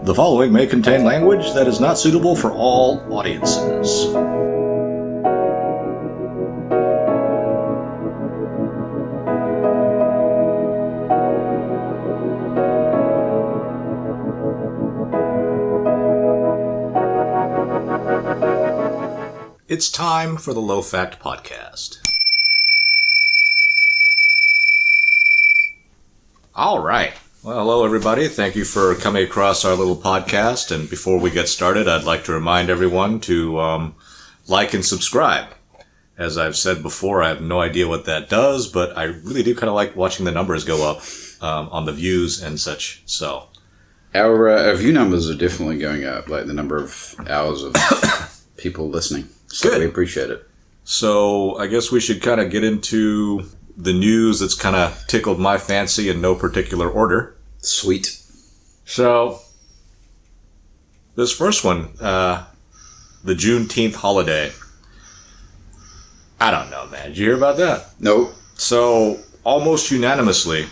The following may contain language that is not suitable for all audiences. It's time for the Low Fact Podcast. All right. Well, hello, everybody. Thank you for coming across our little podcast. And before we get started, I'd like to remind everyone to like and subscribe. As I've said before, I have no idea what that does, but I really do kind of like watching the numbers go up on the views and such. So our view numbers are definitely going up, like the number of hours of people listening. So good. We appreciate it. So I guess we should kind of get into the news that's kind of tickled my fancy in no particular order. Sweet. So, this first one, the Juneteenth holiday. I don't know, man. Did you hear about that? Nope. So, almost unanimously,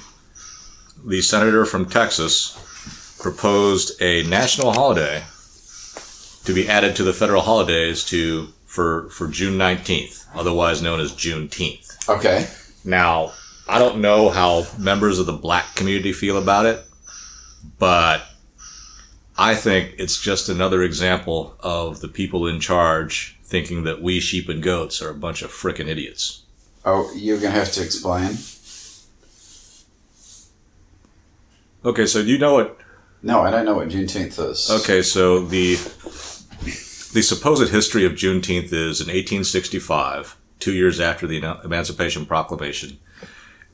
the senator from Texas proposed a national holiday to be added to the federal holidays for June 19th, otherwise known as Juneteenth. Okay. Now, I don't know how members of the black community feel about it, but I think it's just another example of the people in charge thinking that we sheep and goats are a bunch of frickin' idiots. Oh, you're going to have to explain. Okay, so do you know what... No, I don't know what Juneteenth is. Okay, so the supposed history of Juneteenth is in 1865, 2 years after the Emancipation Proclamation,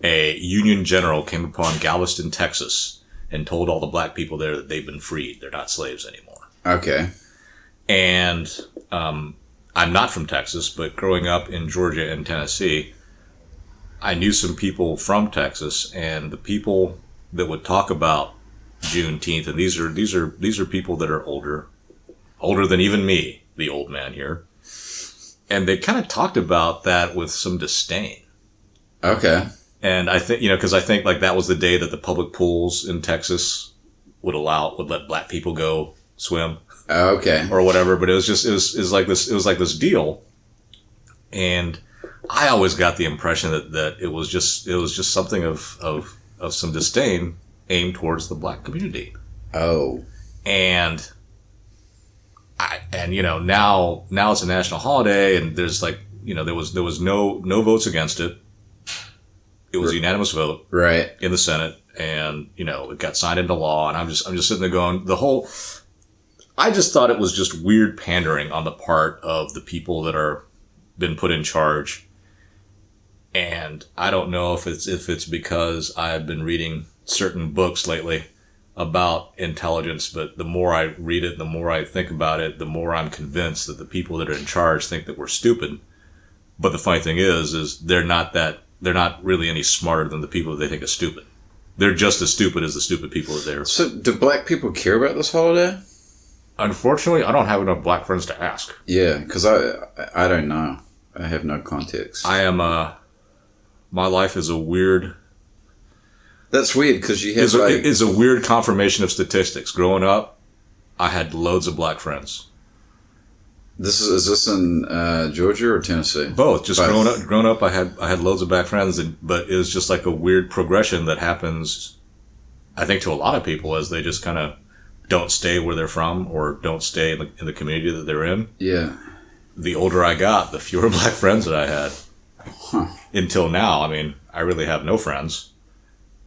a Union general came upon Galveston, Texas, and told all the black people there that they've been freed. They're not slaves anymore. Okay. And I'm not from Texas, but growing up in Georgia and Tennessee, I knew some people from Texas, and the people that would talk about Juneteenth, and these are people that are older than even me, the old man here. And they kind of talked about that with some disdain. Okay. And I think, because I think like that was the day that the public pools in Texas would let black people go swim. Okay. Or whatever. But it was like this deal. And I always got the impression that it was just something of some disdain aimed towards the black community. Oh. And now it's a national holiday, and there's there was no votes against it. It was a unanimous vote, right, in the Senate, and it got signed into law. And I'm just sitting there going, I just thought it was just weird pandering on the part of the people that are been put in charge. And I don't know if it's because I've been reading certain books lately about intelligence, but the more I read it, the more I think about it, the more I'm convinced that the people that are in charge think that we're stupid. But the funny thing is they're not really any smarter than the people that they think are stupid. They're just as stupid as the stupid people that they're... So do black people care about this holiday? Unfortunately, I don't have enough black friends to ask. Yeah, because I don't know. I have no context. My life is a weird... That's weird because you have is a weird confirmation of statistics. Growing up, I had loads of black friends. Is this in Georgia or Tennessee? Both. Growing up, I had loads of black friends, but it was just like a weird progression that happens, I think, to a lot of people as they just kind of don't stay where they're from or don't stay in the community that they're in. Yeah. The older I got, the fewer black friends that I had. Huh. Until now, I mean, I really have no friends.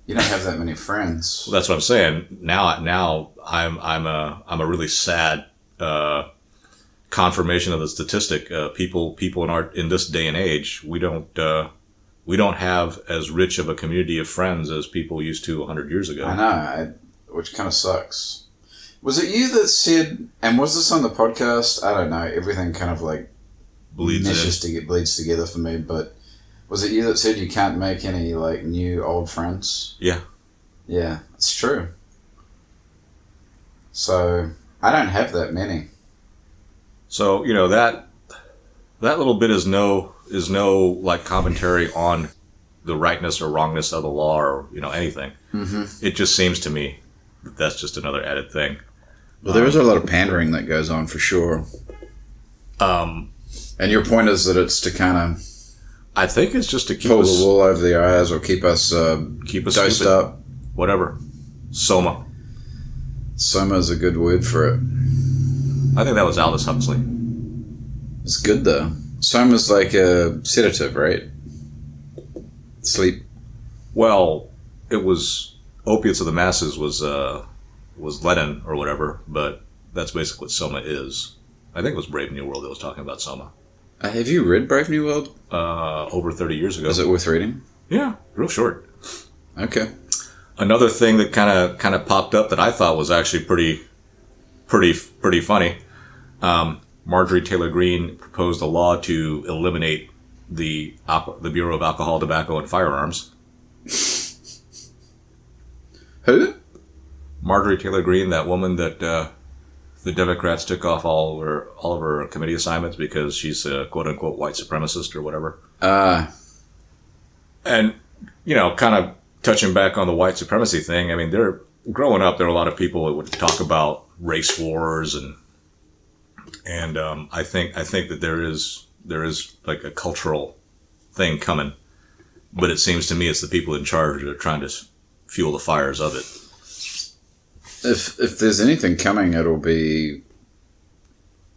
You don't have that many friends. Well, that's what I'm saying. Now I'm a really sad confirmation of the statistic. People in this day and age, we don't have as rich of a community of friends as people used to 100 years ago. I know, which kind of sucks. Was it you that said, and was this on the podcast? I don't know. Everything kind of like bleeds together for me, but. Was it you that said you can't make any, new old friends? Yeah. Yeah, it's true. So, I don't have that many. So, that little bit is no commentary on the rightness or wrongness of the law or, anything. Mm-hmm. It just seems to me that that's just another added thing. Well, there is a lot of pandering that goes on for sure. And your point is that it's to kind of, I think it's just to keep pull us the wool over their eyes or keep us dosed stupid. up. Whatever. Soma. Soma is a good word for it. I think that was Aldous Huxley. It's good though. Soma's like a sedative, right? Sleep. Well, it was Opiates of the Masses was Lenin or whatever, but that's basically what Soma is. I think it was Brave New World that was talking about Soma. Have you read Brave New World? Over 30 years ago. Is it worth reading? Yeah, real short. Okay. Another thing that kind of popped up that I thought was actually pretty funny. Marjorie Taylor Greene proposed a law to eliminate the Bureau of Alcohol, Tobacco, and Firearms. Who? Marjorie Taylor Greene, that woman that the Democrats took off all of her committee assignments because she's a quote unquote white supremacist or whatever. And kind of touching back on the white supremacy thing. I mean, growing up, there were a lot of people that would talk about race wars and I think that there is like a cultural thing coming, but it seems to me it's the people in charge that are trying to fuel the fires of it. If there's anything coming, it'll be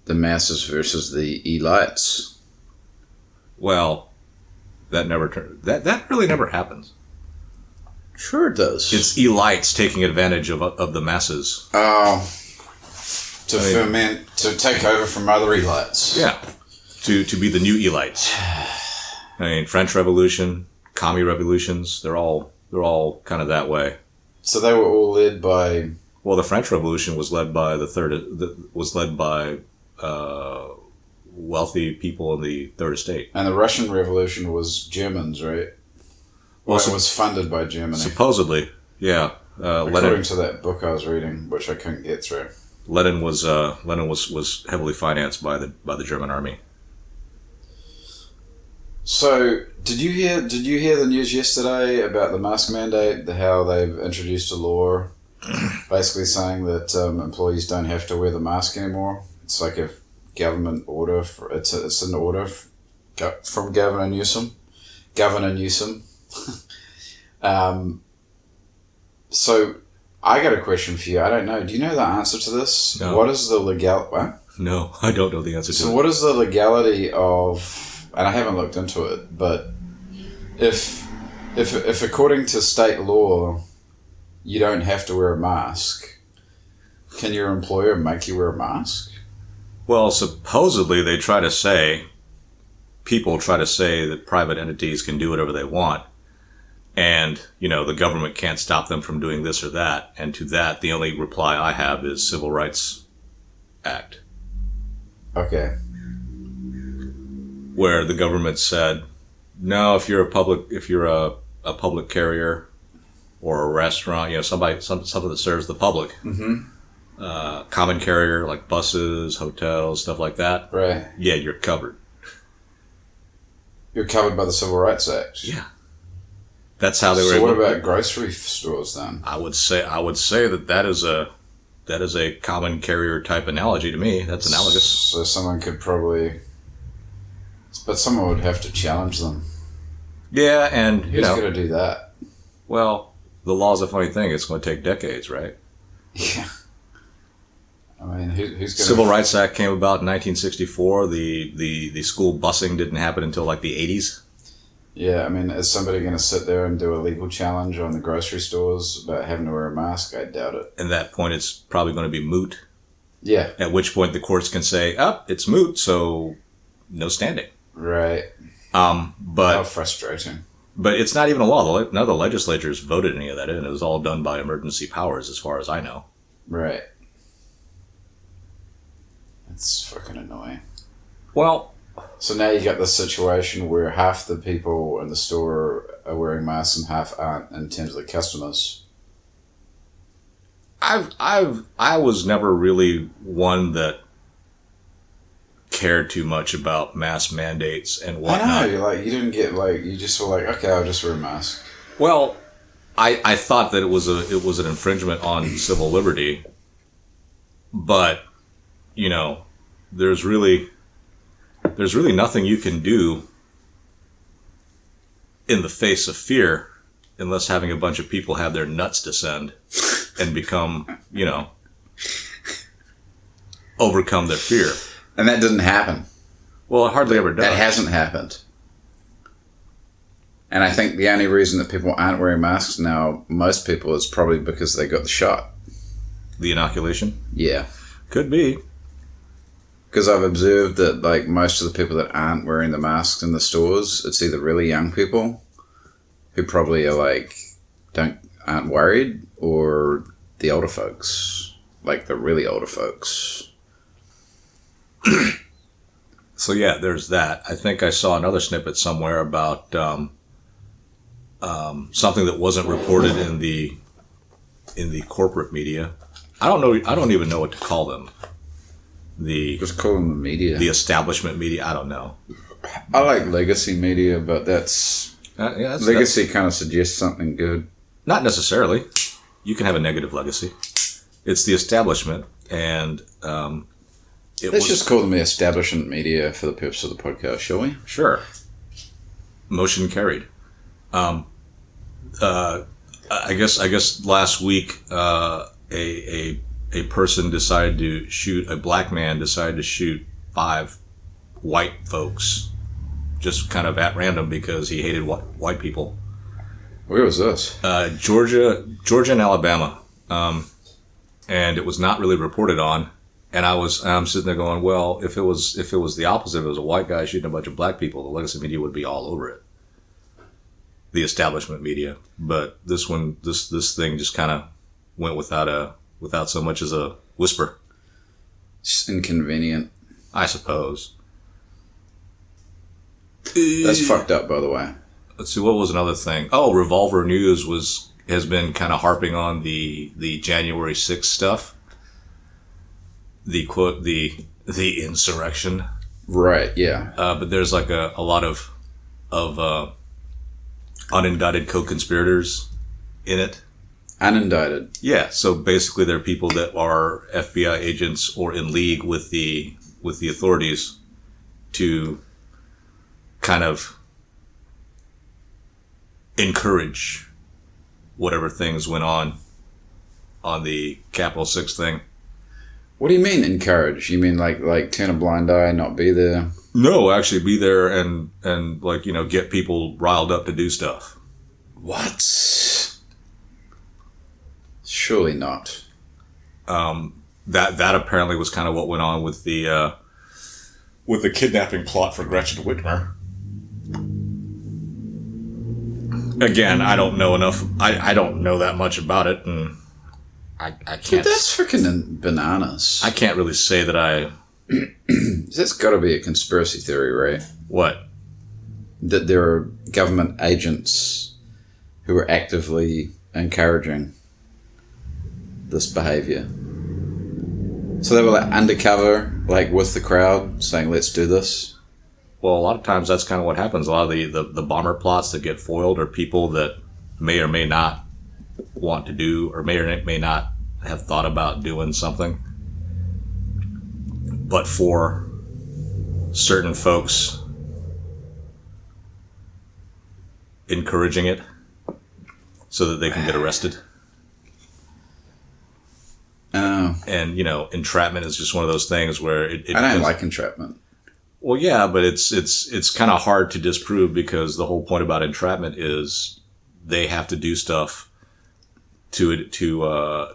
the masses versus the elites. Well, that really never happens. Sure it does. It's elites taking advantage of the masses. Oh, to take over from other elites. Yeah, to be the new elites. I mean, French Revolution, commie revolutions, they're all kind of that way. So they were all led by. Well, the French Revolution was led by wealthy people in the Third Estate, and the Russian Revolution was Germans, right? Well, it was funded by Germany. Supposedly, yeah. According to that book I was reading, which I couldn't get through. Lenin was heavily financed by the German army. So, did you hear the news yesterday about the mask mandate? How they've introduced a law, basically saying that employees don't have to wear the mask anymore. It's like a government order. It's an order from Governor Newsom. So, I got a question for you. I don't know. Do you know the answer to this? No. What is the what? No, I don't know the answer to it. So what is the legality of, and I haven't looked into it, but if according to state law, you don't have to wear a mask, can your employer make you wear a mask? Well, supposedly people try to say that private entities can do whatever they want. And, the government can't stop them from doing this or that. And to that, the only reply I have is Civil Rights Act. Okay. Where the government said, no, if you're a public carrier or a restaurant, something that serves the public. Mm-hmm. Common carrier like buses, hotels, stuff like that. Right. Yeah, you're covered. You're covered by the Civil Rights Act. Yeah. That's how they were. So what about grocery stores then? I would say that is a common carrier type analogy to me. That's analogous. So someone could probably, but someone would have to challenge them. Yeah, and who's going to do that? Well, the law's a funny thing. It's going to take decades, right? Yeah. I mean, who's going to... Civil Rights Act came about in 1964. The school busing didn't happen until like the 80s. Yeah, I mean, is somebody going to sit there and do a legal challenge on the grocery stores about having to wear a mask? I doubt it. At that point, it's probably going to be moot. Yeah. At which point the courts can say, it's moot, so no standing. Right. But how frustrating. But it's not even a law. None of the legislatures voted any of that in. It was all done by emergency powers, as far as I know. Right. It's fucking annoying. Well... So now you got this situation where half the people in the store are wearing masks and half aren't in terms of the customers. I was never really one that cared too much about mask mandates and whatnot. I know, you didn't get you just were like, okay, I'll just wear a mask. Well, I thought that it was an infringement on civil liberty But, you know, there's really nothing you can do in the face of fear unless having a bunch of people have their nuts descend and become, you know, overcome their fear. And that didn't happen. Well, it hardly ever does. That hasn't happened. And I think the only reason that people aren't wearing masks now, most people, is probably because they got the shot. The inoculation? Yeah. Could be. Because I've observed that, like, most of the people that aren't wearing the masks in the stores, it's either really young people who probably are, like, aren't worried, or the older folks. Like, the really older folks. So, yeah, there's that. I think I saw another snippet somewhere about something that wasn't reported in the corporate media. I don't even know what to call them. Just call them the media. The establishment media. I don't know. I like legacy media, but legacy kind of suggests something good. Not necessarily. You can have a negative legacy. It's the establishment, and let's just call them the establishment media for the purpose of the podcast, shall we? Sure. Motion carried. I guess last week a person decided to shoot, a black man decided to shoot 5 white folks just kind of at random because he hated white people. Where was this? Georgia and Alabama. And it was not really reported on. And I'm sitting there going, well, if it was the opposite, if it was a white guy shooting a bunch of black people, the legacy media would be all over it. The establishment media. But this thing just kind of went without so much as a whisper. It's inconvenient. I suppose. That's fucked up, by the way. Let's see, what was another thing? Oh, Revolver News has been kind of harping on the January 6th stuff. The quote, the insurrection. Right, yeah. But there's like a lot of unindicted co-conspirators in it. Unindicted? Yeah, so basically they're people that are FBI agents or in league with the authorities to kind of encourage whatever things went on the Capitol 6 thing. What do you mean encourage? You mean like turn a blind eye and not be there? No, actually be there and like, you know, get people riled up to do stuff. What? Surely not. That apparently was kind of what went on with the kidnapping plot for Gretchen Whitmer. Again, I don't know enough. I don't know that much about it, and I can't. But that's freaking bananas. I can't really say that I. That's got to be a conspiracy theory, right? What? That there are government agents who are actively encouraging this behavior. So they were like undercover, like with the crowd, saying, "Let's do this." Well, a lot of times that's kind of what happens. A lot of the bomber plots that get foiled are people that may or may not want to do, or may not have thought about doing something. But for certain folks encouraging it so that they can get arrested. Oh. And, you know, entrapment is just one of those things where it I don't like entrapment. Well, yeah, but it's kind of hard to disprove because the whole point about entrapment is they have to do stuff to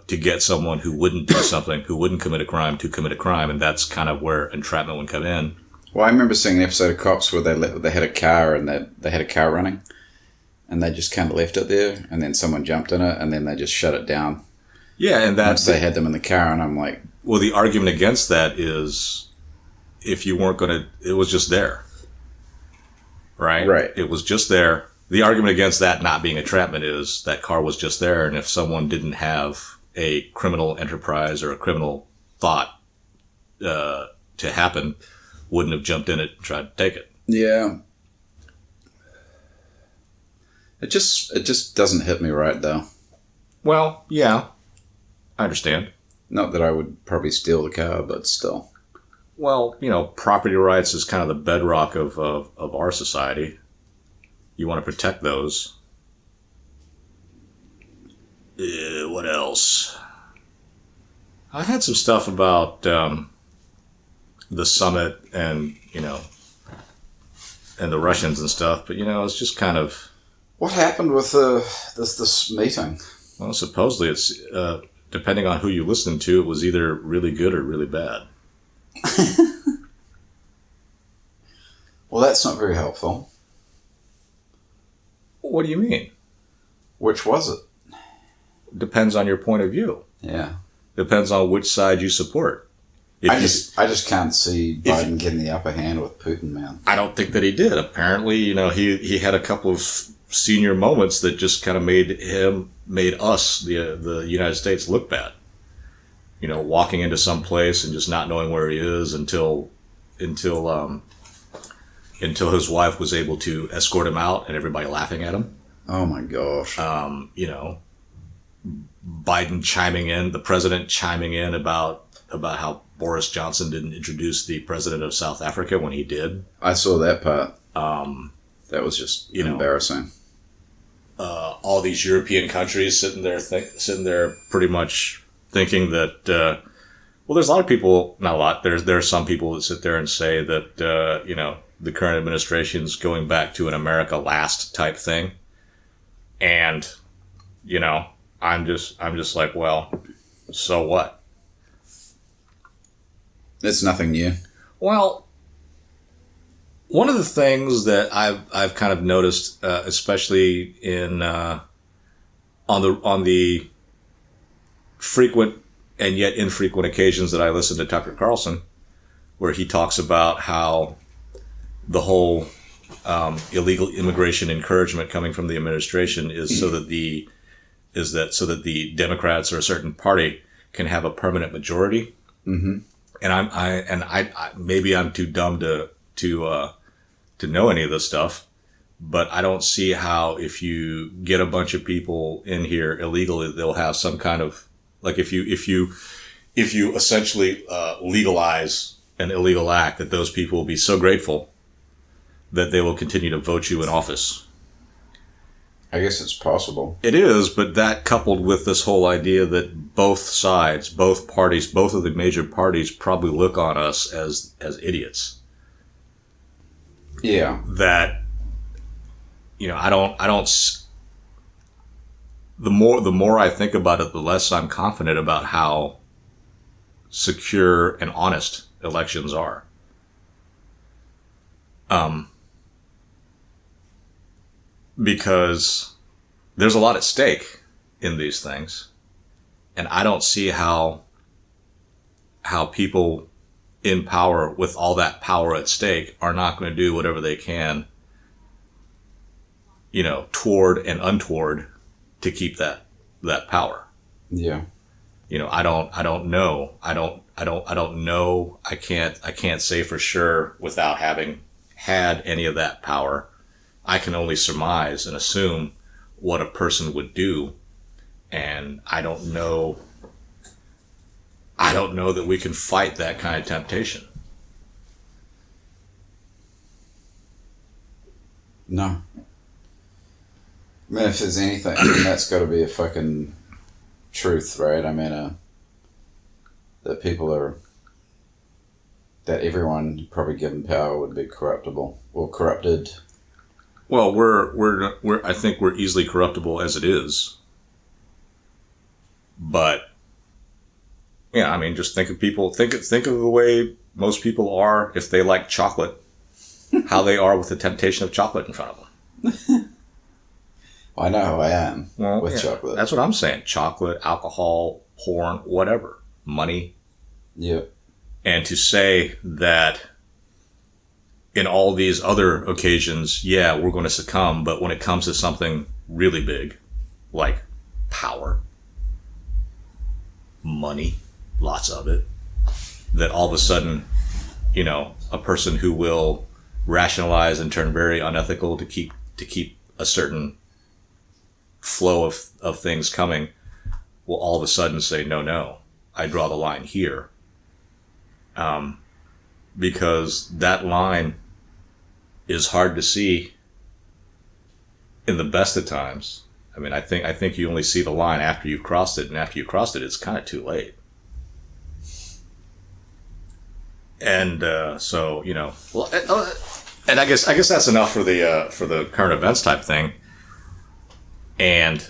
get someone who wouldn't do something, who wouldn't commit a crime, to commit a crime, and that's kind of where entrapment would come in. Well, I remember seeing an episode of Cops where they had a car and they had a car running, and they just kind of left it there, and then someone jumped in it, and then they just shut it down. Yeah, and once they had them in the car, and I'm like, well, the argument against that is if you weren't going to, it was just there, right? Right. It was just there. The argument against that not being entrapment is that car was just there, and if someone didn't have a criminal enterprise or a criminal thought to happen, wouldn't have jumped in it and tried to take it. Yeah. It just doesn't hit me right, though. Well, yeah, I understand. Not that I would probably steal the car, but still. Well, property rights is kind of the bedrock of our society. You want to protect those. What else? I had some stuff about the summit and and the Russians and stuff, but it's just kind of. What happened with this meeting? Well, supposedly it's depending on who you listen to, it was either really good or really bad. Well, that's not very helpful. What do you mean? Which was it? Depends on your point of view. Yeah. Depends on which side you support. I just can't see Biden getting the upper hand with Putin, man. I don't think that he did. Apparently, he had a couple of senior moments that just kind of made us, the United States, look bad. Walking into some place and just not knowing where he is until his wife was able to escort him out and everybody laughing at him. Oh my gosh. Biden chiming in, the president chiming in about how Boris Johnson didn't introduce the president of South Africa when he did. I saw that part. That was just embarrassing. All these European countries sitting there pretty much thinking that, there's a lot of people, not a lot, there are some people that sit there and say that, the current administration is going back to an America last type thing. And, I'm just like, well, so what? It's nothing new. Well, one of the things that I've kind of noticed, especially in on the frequent and yet infrequent occasions that I listen to Tucker Carlson, where he talks about how the whole illegal immigration encouragement coming from the administration is so that the Democrats or a certain party can have a permanent majority. Mm-hmm. And I maybe I'm too dumb to know any of this stuff, but I don't see how if you get a bunch of people in here illegally, they'll have some kind of, like, if you essentially legalize an illegal act, that those people will be so grateful that they will continue to vote you in office. I guess it's possible. It is, but that coupled with this whole idea that both sides, both parties, both of the major parties probably look on us as idiots. Yeah. That, I don't, the more I think about it, the less I'm confident about how secure and honest elections are. Because there's a lot at stake in these things. And I don't see how people in power with all that power at stake are not going to do whatever they can, toward and untoward to keep that power. Yeah. I don't know. I don't know. I can't say for sure without having had any of that power. I can only surmise and assume what a person would do, and I don't know that we can fight that kind of temptation. No. I mean, if there's anything, that's got to be a fucking truth, right? I mean, that that everyone probably given power would be corruptible or corrupted. Well, I think we're easily corruptible as it is. But yeah, I mean, just think of people. Think of the way most people are if they like chocolate. How they are with the temptation of chocolate in front of them. Well, I know how I am with chocolate. That's what I'm saying. Chocolate, alcohol, porn, whatever, money. Yep. And to say that in all these other occasions, yeah, we're going to succumb, but when it comes to something really big, like power, money, lots of it, that all of a sudden, a person who will rationalize and turn very unethical to keep a certain flow of things coming will all of a sudden say, no, I draw the line here. Because that line is hard to see in the best of times. I mean, I think you only see the line after you've crossed it, and after you crossed it, it's kind of too late. And so, you know, well, and I guess that's enough for the current events type thing. And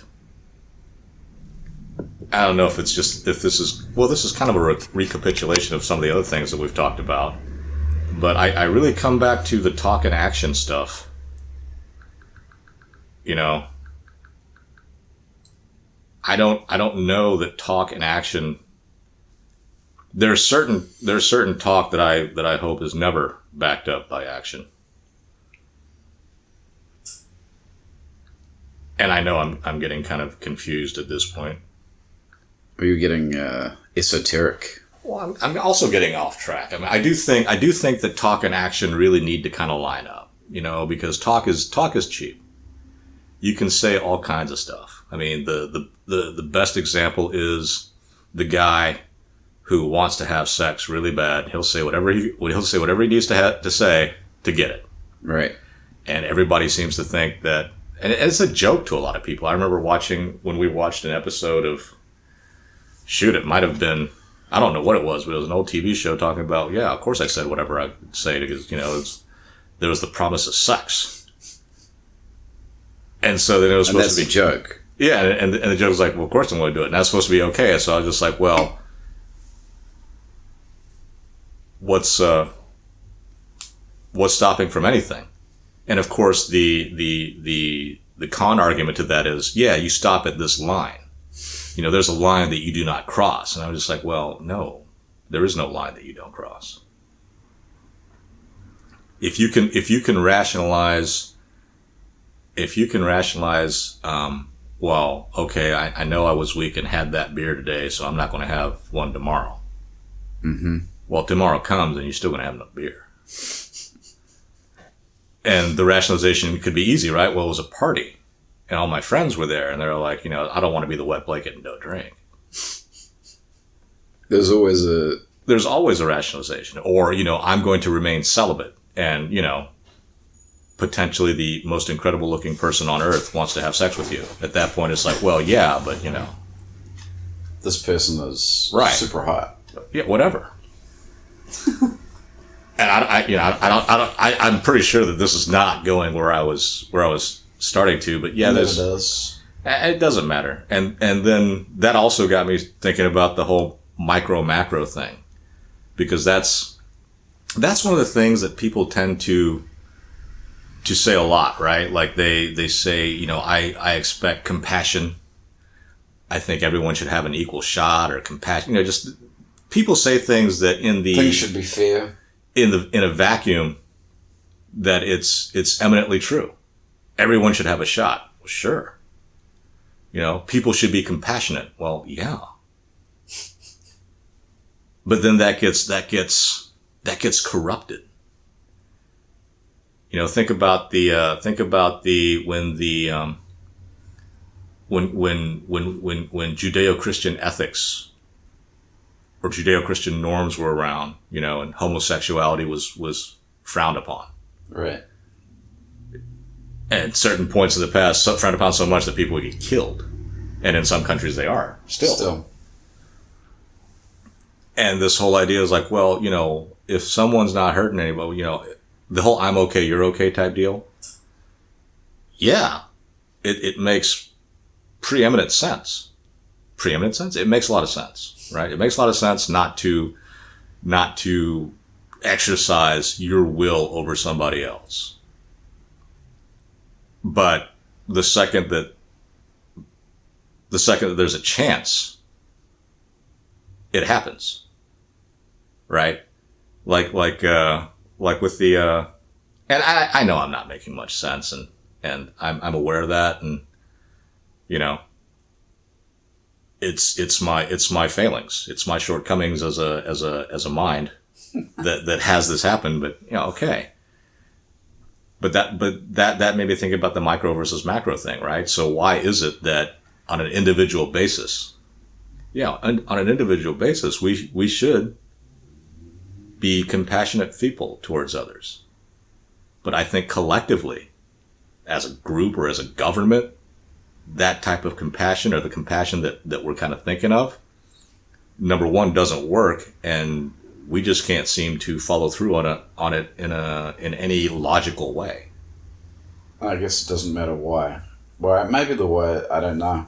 I don't know if this is kind of a recapitulation of some of the other things that we've talked about. But I really come back to the talk and action stuff. You know, I don't know that talk and action. There's certain talk that I hope is never backed up by action. And I know I'm getting kind of confused at this point. Are you getting esoteric? Well, I'm also getting off track. I mean, I do think that talk and action really need to kind of line up, you know, because talk is cheap. You can say all kinds of stuff. I mean, the best example is the guy who wants to have sex really bad. He'll say whatever he needs to say to get it. Right. And everybody seems to think that, and it's a joke to a lot of people. I remember when we watched an episode of, shoot, it might have been, I don't know what it was, but it was an old TV show talking about, yeah, of course I said whatever I could say because, you know, there was the promise of sex. And so then it was supposed to be a joke. Yeah, and the joke was like, well, of course I'm going to do it. And that's supposed to be okay. So I was just like, well, what's stopping from anything? And of course, the con argument to that is, yeah, you stop at this line. You know, there's a line that you do not cross. And I was just like, well, no, there is no line that you don't cross. If you can rationalize, well, okay, I know I was weak and had that beer today, so I'm not going to have one tomorrow. Mm-hmm. Well, tomorrow comes and you're still going to have no beer. And the rationalization could be easy, right? Well, it was a party. And all my friends were there, and they were like, you know, I don't want to be the wet blanket and don't drink. There's always a rationalization. Or, you know, I'm going to remain celibate. And, you know, potentially the most incredible looking person on earth wants to have sex with you. At that point, it's like, well, yeah, but, you know. This person is right. Super hot. Yeah, whatever. And I'm pretty sure that this is not going where I was starting to, but yeah, it doesn't matter. And then that also got me thinking about the whole micro macro thing, because that's one of the things that people tend to say a lot, right? Like they say, you know, I expect compassion. I think everyone should have an equal shot, or compassion. You know, just people say things that things should be fair in a vacuum, that it's eminently true. Everyone should have a shot. Well, sure. You know, people should be compassionate. Well, yeah. But then that gets corrupted. You know, think about when Judeo-Christian ethics or Judeo-Christian norms were around, you know, and homosexuality was frowned upon. Right. At certain points of the past, frowned upon so much that people would get killed. And in some countries they are. Still. And this whole idea is like, well, you know, if someone's not hurting anybody, you know, the whole I'm okay, you're okay type deal. Yeah. It makes preeminent sense. It makes a lot of sense, right? It makes a lot of sense not to exercise your will over somebody else. But the second that there's a chance, it happens, right? Like with the, and I know I'm not making much sense, and I'm aware of that, and you know, it's my failings, it's my shortcomings as a mind that has this happen, but you know, okay. But that made me think about the micro versus macro thing, right? So why is it that on an individual basis, Yeah, on an individual basis, we should be compassionate people towards others. But I think collectively, as a group or as a government, that type of compassion, or the compassion that we're kind of thinking of, number one, doesn't work, and we just can't seem to follow through on it in any logical way. I guess it doesn't matter why. Why? Maybe the why, I don't know.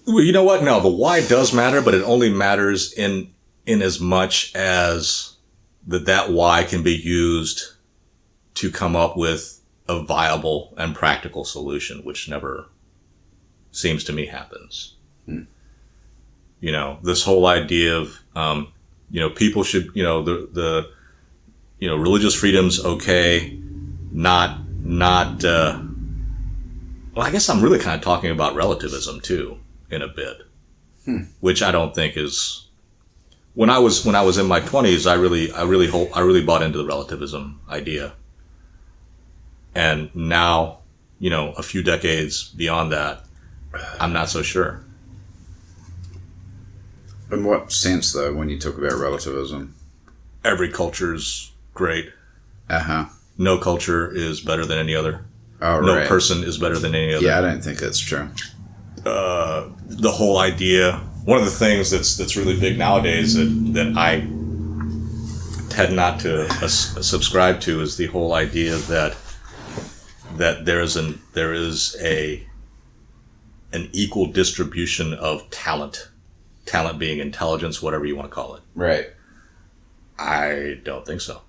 You know what? No, the why does matter, but it only matters in as much as that why can be used to come up with a viable and practical solution, which never seems to me happens. You know, this whole idea of, people should, the religious freedom's okay, not, well, I guess I'm really kind of talking about relativism too, in a bit, which I don't think is, when I was in my 20s, I really bought into the relativism idea. And now, a few decades beyond that, I'm not so sure. In what sense, though, when you talk about relativism? Every culture's great. Uh-huh. No culture is better than any other. Oh, no right. person is better than any other. Yeah, I don't think that's true. The whole idea, one of the things that's really big nowadays that I tend not to subscribe to is the whole idea that there is an equal distribution of talent being intelligence, whatever you want to call it. Right. I don't think so.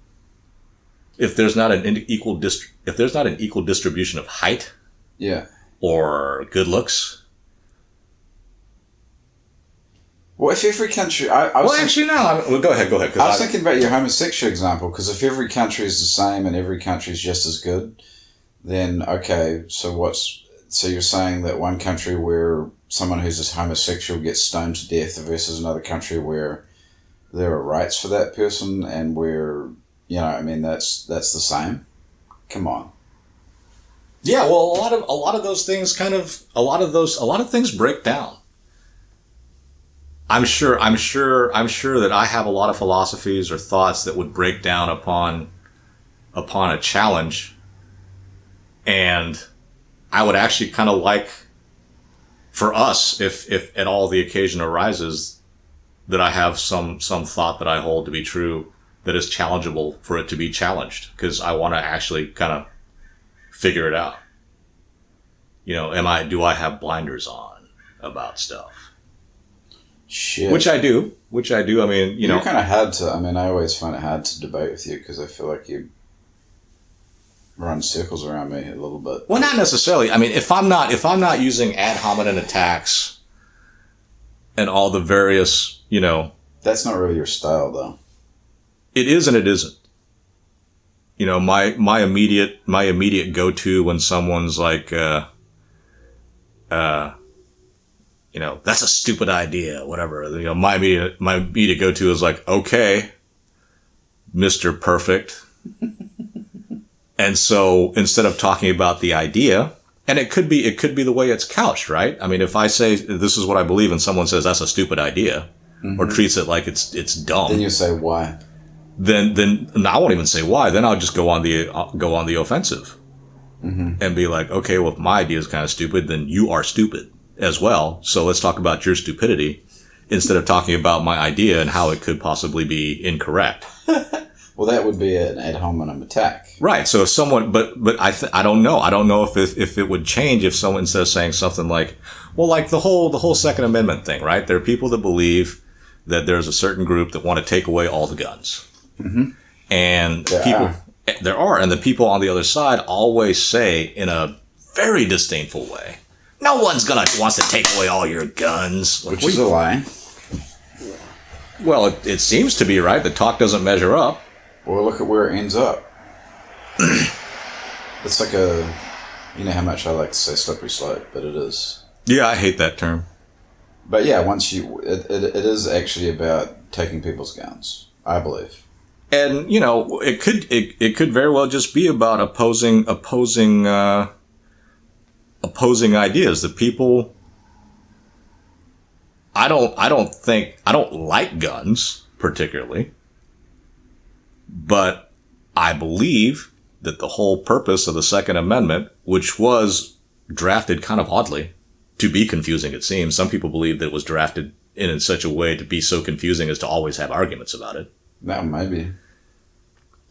If there's not an equal distribution of height, yeah, or good looks. Well, if every country, go ahead. I was thinking about your homosexual example, because if every country is the same and every country is just as good, then okay. So you're saying that one country where someone who's a homosexual gets stoned to death versus another country where there are rights for that person and where, that's the same? Come on. Yeah, well, a lot of those things a lot of things break down. I'm sure that I have a lot of philosophies or thoughts that would break down upon a challenge, and I would actually kind of like for us, if at all the occasion arises, that I have some thought that I hold to be true that is challengeable for it to be challenged, because I want to actually kind of figure it out. Do I have blinders on about stuff? Shit. Which I do. I mean, You're kind of hard to, I always find it hard to debate with you because I feel like you run circles around me a little bit. Well, not necessarily. I mean, if I'm not using ad hominem attacks and all the various, That's not really your style, though. It is and it isn't. My immediate go-to when someone's like, that's a stupid idea, whatever. My immediate go-to is like, okay, Mr. Perfect. And so instead of talking about the idea, and it could be the way it's couched, right? I mean, if I say this is what I believe and someone says that's a stupid idea, or treats it like it's dumb, then you say why. Then I won't even say why. Then I'll just go on the offensive, and be like, okay, well, if my idea is kind of stupid, then you are stupid as well. So let's talk about your stupidity instead of talking about my idea and how it could possibly be incorrect. Well, that would be an ad hominem attack, right? So if someone, but I don't know. I don't know if it would change if someone, instead of saying something like, well, like the whole Second Amendment thing, right? There are people that believe that there's a certain group that want to take away all the guns. And there are, and the people on the other side always say in a very disdainful way, no one's wants to take away all your guns. Which is a lie. Well, it seems to be, right? The talk doesn't measure up. Well, look at where it ends up. It's like how much I like to say slippery slope, but it is. Yeah, I hate that term. But yeah, it is actually about taking people's guns, I believe. And it could very well just be about opposing ideas. The people I don't like guns particularly, but I believe that the whole purpose of the Second Amendment, which was drafted kind of oddly to be confusing, it seems. Some people believe that it was drafted in such a way to be so confusing as to always have arguments about it. That maybe.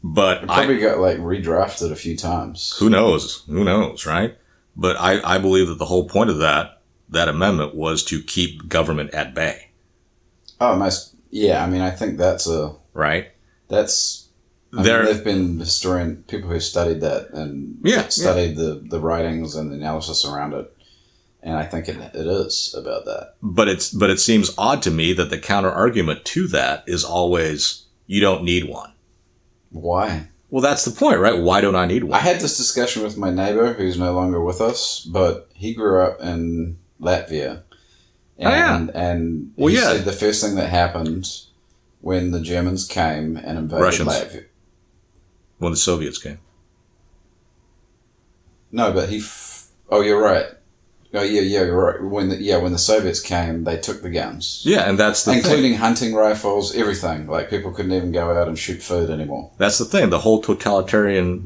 But it probably got like redrafted a few times. Who knows, right? But I believe that the whole point of that amendment was to keep government at bay. Oh, yeah. I mean, I think that's right. They've been people who studied that and studied the writings and the analysis around it, and I think it is about that. But it seems odd to me that the counter argument to that is always you don't need one. Why? Well, that's the point, right? Why don't I need one? I had this discussion with my neighbor who's no longer with us, but he grew up in Latvia. And he said the first thing that happened when the Germans came and invaded Latvia. When the Soviets came. No, but oh, you're right. Oh, yeah, you're right. When the Soviets came, they took the guns. Yeah, and that's the including hunting rifles, everything. Like, people couldn't even go out and shoot food anymore. That's the thing. The whole totalitarian,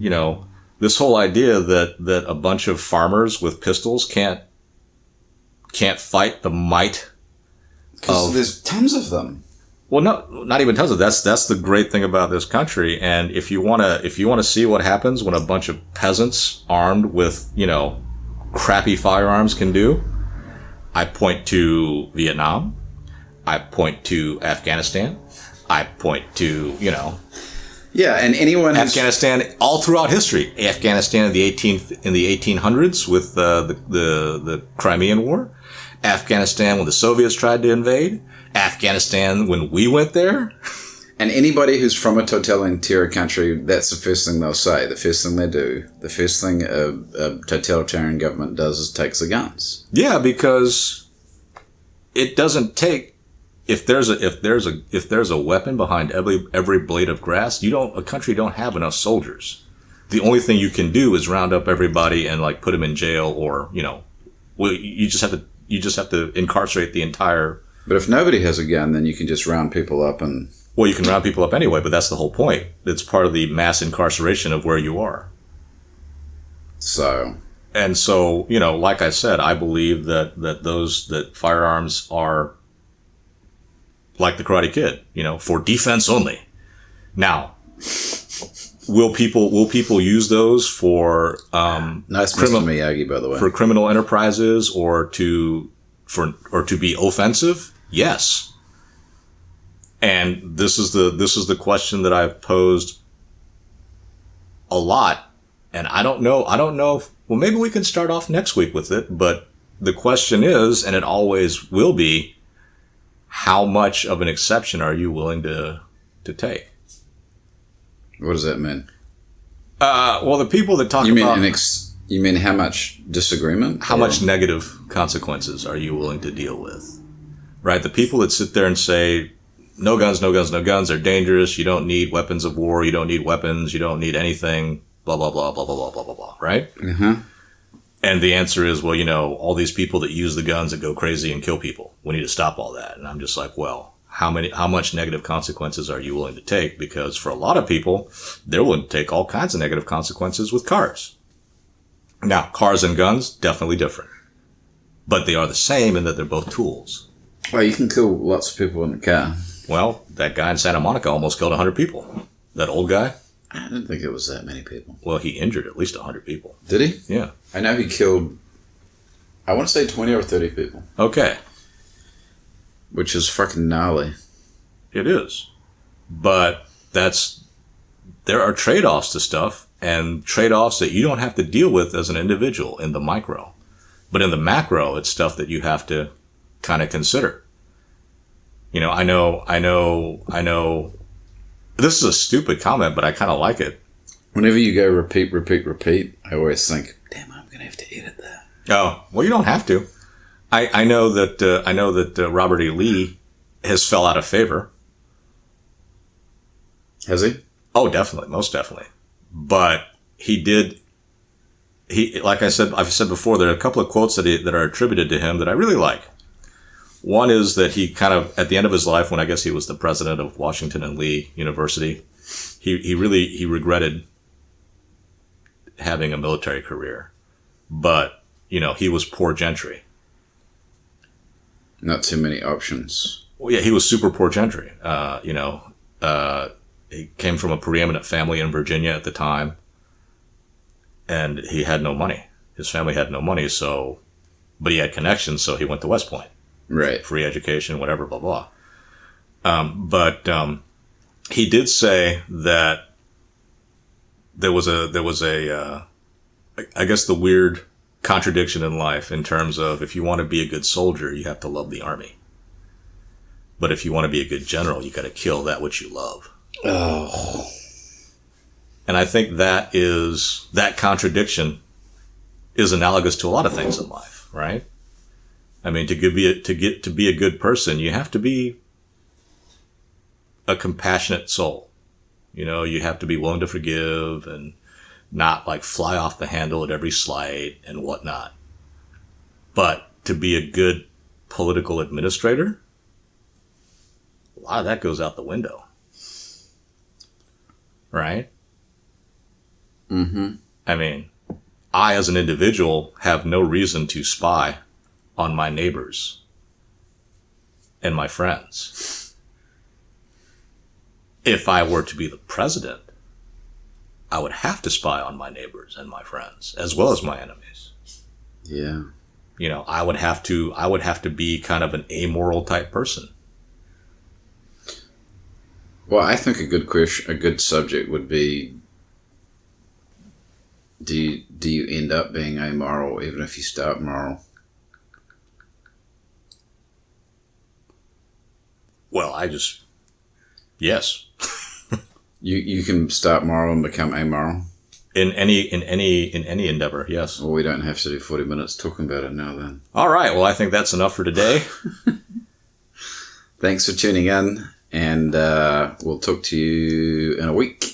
this whole idea that a bunch of farmers with pistols can't fight the might. Because there's tons of them. Well, no, not even tons of. That's the great thing about this country. And if you wanna see what happens when a bunch of peasants armed with crappy firearms can do, I point to Vietnam. I point to Afghanistan. I point to Yeah, and anyone Afghanistan all throughout history. Afghanistan in the 1800s with the Crimean War. Afghanistan when the Soviets tried to invade. Afghanistan when we went there. And anybody who's from a totalitarian country, that's the first thing they'll say. The first thing they do, the first thing a totalitarian government does is takes the guns. Yeah, because it doesn't take if there's a weapon behind every blade of grass, a country don't have enough soldiers. The only thing you can do is round up everybody and put them in jail, or you just have to incarcerate the entire. But if nobody has a gun, then you can just round people up and. Well, you can round people up anyway, but that's the whole point. It's part of the mass incarceration of where you are. So, like I said, I believe that firearms are like the Karate Kid, for defense only. Now, will people use those for nice Mr. Miyagi, by the way, for criminal enterprises or to be offensive? Yes. And this is the question that I've posed a lot, and I don't know. Well, maybe we can start off next week with it. But the question is, and it always will be, how much of an exception are you willing to take? What does that mean? Well, the people that talk about you mean how much disagreement? How much negative consequences are you willing to deal with? Right, the people that sit there and say, no guns, no guns, no guns. They're dangerous. You don't need weapons of war. You don't need weapons. You don't need anything. Blah, blah, blah, blah, blah, blah, blah, blah, blah. Right? Mm-hmm. And the answer is, well, all these people that use the guns that go crazy and kill people. We need to stop all that. And I'm just like, well, how much negative consequences are you willing to take? Because for a lot of people, they're willing to take all kinds of negative consequences with cars. Now, cars and guns, definitely different. But they are the same in that they're both tools. Well, you can kill lots of people in a car. Well, that guy in Santa Monica almost killed 100 people. That old guy. I didn't think it was that many people. Well, he injured at least 100 people. Did he? Yeah. I know he killed, I want to say 20 or 30 people. Okay. Which is fucking gnarly. It is. But there are trade-offs to stuff, and trade-offs that you don't have to deal with as an individual in the micro. But in the macro, it's stuff that you have to kind of consider. I know. This is a stupid comment, but I kind of like it. Whenever you go repeat, I always think, damn, I'm going to have to edit that. Oh, well, you don't have to. I know that Robert E. Lee has fell out of favor. Has he? Oh, definitely. Most definitely. But like I've said before, there are a couple of quotes that are attributed to him that I really like. One is that he kind of, at the end of his life, when I guess he was the president of Washington and Lee University, he regretted having a military career. But, he was poor gentry. Not too many options. Well, yeah, he was super poor gentry. He came from a preeminent family in Virginia at the time, and he had no money. His family had no money, but he had connections, so he went to West Point. Right. Free education, whatever, blah, blah. But he did say that there was a I guess the weird contradiction in life in terms of if you want to be a good soldier, you have to love the army. But if you want to be a good general, you got to kill that which you love. Oh. And I think that contradiction is analogous to a lot of things in life, right? I mean, to be a good person, you have to be a compassionate soul. You have to be willing to forgive and not like fly off the handle at every slight and whatnot. But to be a good political administrator, a lot of that goes out the window. Right? Mm-hmm. I mean, I as an individual have no reason to spy on my neighbors and my friends. If I were to be the president, I would have to spy on my neighbors and my friends, as well as my enemies. Yeah. I would have to be kind of an amoral type person. Well, I think a good subject would be, do you end up being amoral even if you start moral? Well, yes. You can start moral and become amoral. In any endeavor, yes. Well, we don't have to do 40 minutes talking about it now then. All right. Well, I think that's enough for today. Thanks for tuning in, and we'll talk to you in a week.